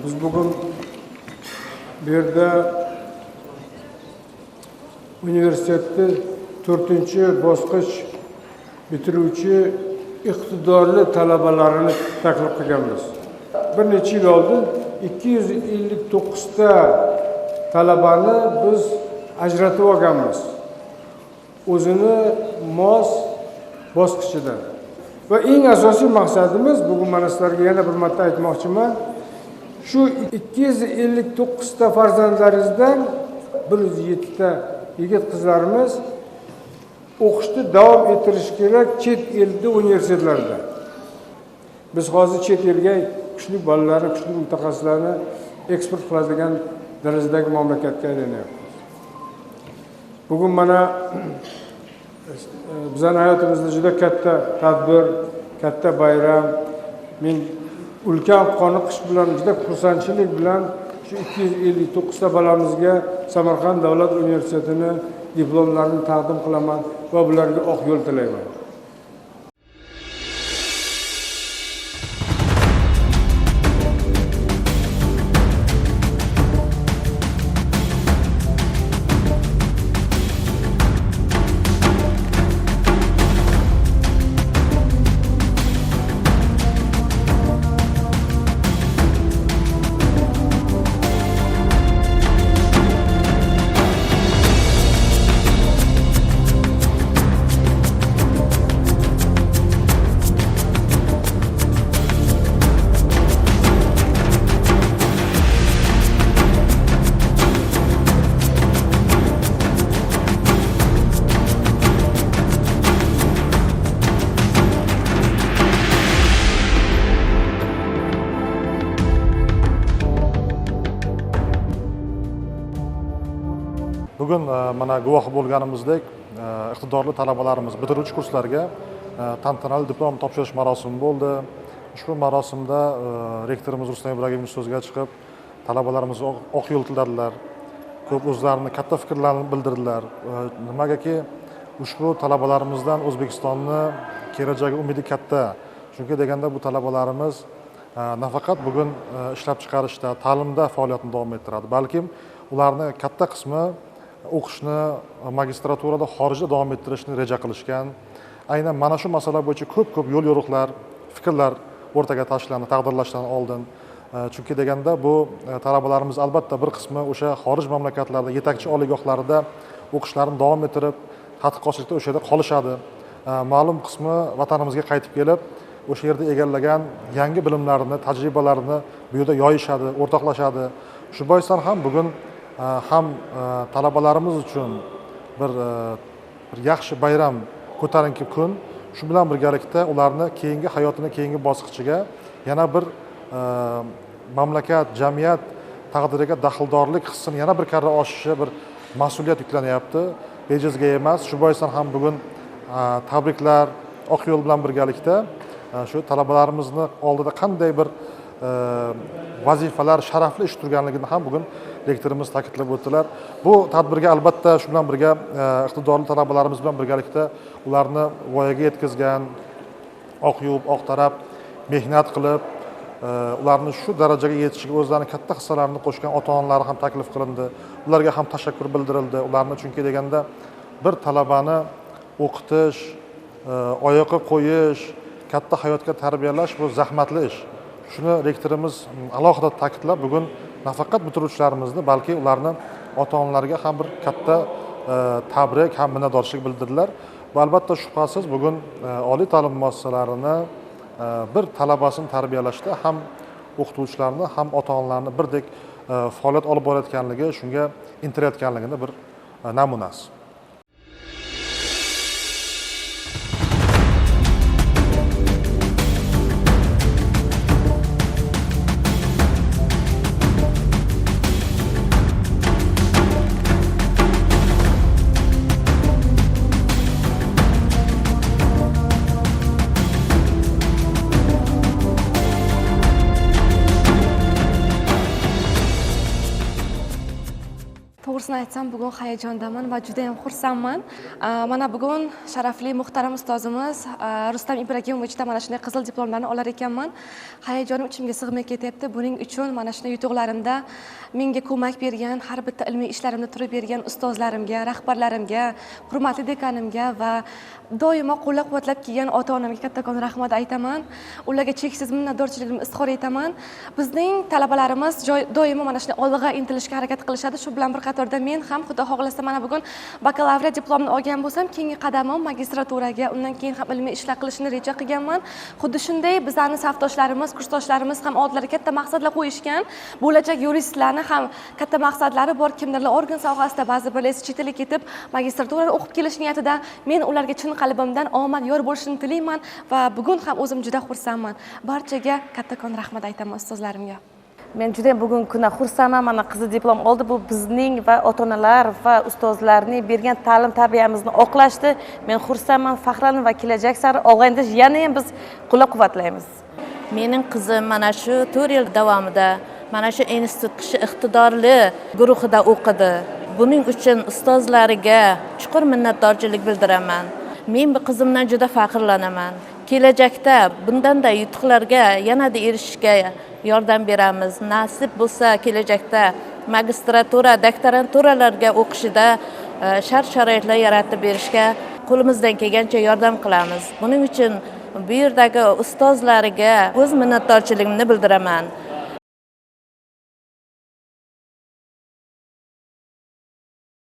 Biz bugün bu yerda üniversitede 4-bosqich bitiruvchi iqtidorli talabalarini taklif qilganmiz. Bir necha yil oldin 259 ta talabani biz ajratib olganmiz. O'zini mos bosqichidan. Va eng asosiy maqsadimiz, bugun mana sizlarga yana bir marta aytmoqchiman, shu 259 ta farzandlaringizdan 107 ta yigit qizlarimiz o'qishni davom ettirish kerak chet elda universitetlarda. Biz hozir chet elga kuchli bolalarni, kuchli mutaxassislarni eksport qiladigan darajadagi mamlakatga aylanyapmiz. Bugun mana bizning hayotimizda juda katta tadbir, katta bayram. Men ulkan qoniqish bilan, juda xursandchilik bilan shu 259 ta bolamizga Samarqand davlat universitetini diplomlarini taqdim qilaman va bularga oq yo'l tilayman. Bugun mana guvohi bo'lganimizdek, iqtidorli talabalarimiz bitiruvchi kurslarga tantanali diplom topshirish marosimi bo'ldi. Ushbu marosimda rektorimiz Rustam Ibragimovich so'zga chiqib, talabalarimiz oq yo'l tiladilar. Ko'p o'zlarini katta fikrlarini bildirdilar. Nimagaki ushbu talabalarimizdan O'zbekistonni kelajagi umidi katta. Chunki deganda bu talabalarimiz nafaqat bugun ishlab chiqarishda, ta'limda faoliyatini davom ettiradi, balkim ularning katta qismi o'qishni magistraturada xorijda davom ettirishni reja qilishgan. Aynan mana shu masala bo'yicha ko'p yo'l yo'riqlar, fikrlar o'rtaga tashlandi taqdirlashdan oldin. Chunki deganda bu talabalarimiz albatta bir qismi o'sha xorij mamlakatlarda yetakchi oliygohlarida o'qishlarini davom ettirib, tadqiqotchilikda o'sha yerda qolishadi. Ma'lum qismi vatanimizga qaytib kelib, o'sha yerda egallagan yangi bilimlarini, tajribalarini bu yerda yoyishadi, o'rtoqlashadi. Shu boisdan ham bugun ham talabalarimiz uchun bir yaxshi bayram, ko'tarinki kun. Shu bilan birgalikda ularni keyingi hayotini, keyingi bosqichiga yana bir mamlakat, jamiyat taqdiriga daxldorlik hissini yana bir karra oshishi bir mas'uliyat yuklanyapti. Bejizga emas. Shu boisdan ham bugun tabriklar oq yo'l bilan birgalikda shu talabalarimizni oldida qanday bir vazifalar, sharafli ish turganligini ham bugun rektorimiz ta'kidlab o'tdilar. Bu tadbirga albatta shu bilan birga iqtidorli talabalarimiz bilan birgalikda ularni voyaga yetkazgan, oq yuvib, oq tarab mehnat qilib, ularni shu darajaga yetishiga o'zlarining katta hissalarini qo'shgan ota-onalari ham taklif qilindi. Ularga ham tashakkur bildirildi. Ularni chunki deganda bir talabani o'qitish, oyoqqa qo'yish, katta hayotga tarbiyalash bu zahmatli ish. Shuni rektorimiz alohida ta'kidlab, bugun nafaqat bitiruvchilarimizni, balki ularni ota-onalariga ham bir katta tabrik, ham minnatdorchilik bildirdilar. Va albatta shubhasiz bugun oliy ta'lim muassasalarini bir talabasini tarbiyalashda ham o'qituvchilarni, ham ota-onalarni birdek faoliyat olib borayotganligi, shunga intilayotganligini bir namunasi. to'g'risini aytsam, bugun hayajondaman va juda ham xursandman. Mana bugun sharafli muhtaram ustozimiz Rustam Ibragimovich mana shunday qizil diplomlarni olar ekanman. Hayajonim ichimga sig'may ketyapti. Buning uchun mana shunday yutuqlarimda menga ko'mak bergan, har bitta ilmiy ishlarimda turib bergan ustozlarimga, rahbarlarimga, hurmatli dekanimga va doimo qo'llab-quvvatlab kelgan ota-onamga kattakon rahmat aytaman. Ularga cheksiz minnatdorchiligimni izhor etaman. Bizning talabalarimiz doimo mana shunday olg'a intilishga harakat qilishadi. Shu bilan bir qatorda men ham xudo xohlasa mana bugun bakalavriat diplomini olgan bo'lsam, keyingi qadamim magistraturaga, undan keyin ham ilmiy ishlar qilishni reja qilganman. Xuddi shunday bizlarning safdoshlarimiz, kursdoshlarimiz ham oldilariga katta maqsadlar qo'yishgan. Bo'lajak yuristlarni ham katta maqsadlari bor. Kimdirlar organ sohasida, ba'zi birlar chet elga ketib magistraturani o'qib kelish niyatida. Men ularga chin qalbimdan omad yor bo'lishini tilayman va bugun ham o'zim juda xursandman. Barchaga kattakon rahmat aytaman ustozlarimga. Men juda bugun kuni xursandman. Mana qizil diplom oldi. Bu bizning va ota-onalar va ustozlarning bergan ta'lim tarbiyamizni oqlashdi. Men xursandman, faxrlanib va kelajak sari olg'inda yana ham biz qo'llab-quvvatlaymiz. Mening qizim mana shu 4 yil davomida mana shu institut kishi iqtidorli guruhida o'qidi. Buning uchun ustozlariga chuqur minnatdorchilik bildiraman. Men bu qizimdan juda faxrlanaman. Kelajakda bundanda yutuqlarga yanada erishishga yordam beramiz. Nasib bo'lsa kelajakda magistratura, doktoranturalarga o'qishida shart-sharoitlar yaratib berishga qo'limizdan kelgancha yordam qilamiz. Buning uchun bu yerdagi ustozlariga o'z minnatdorchiligimni bildiraman.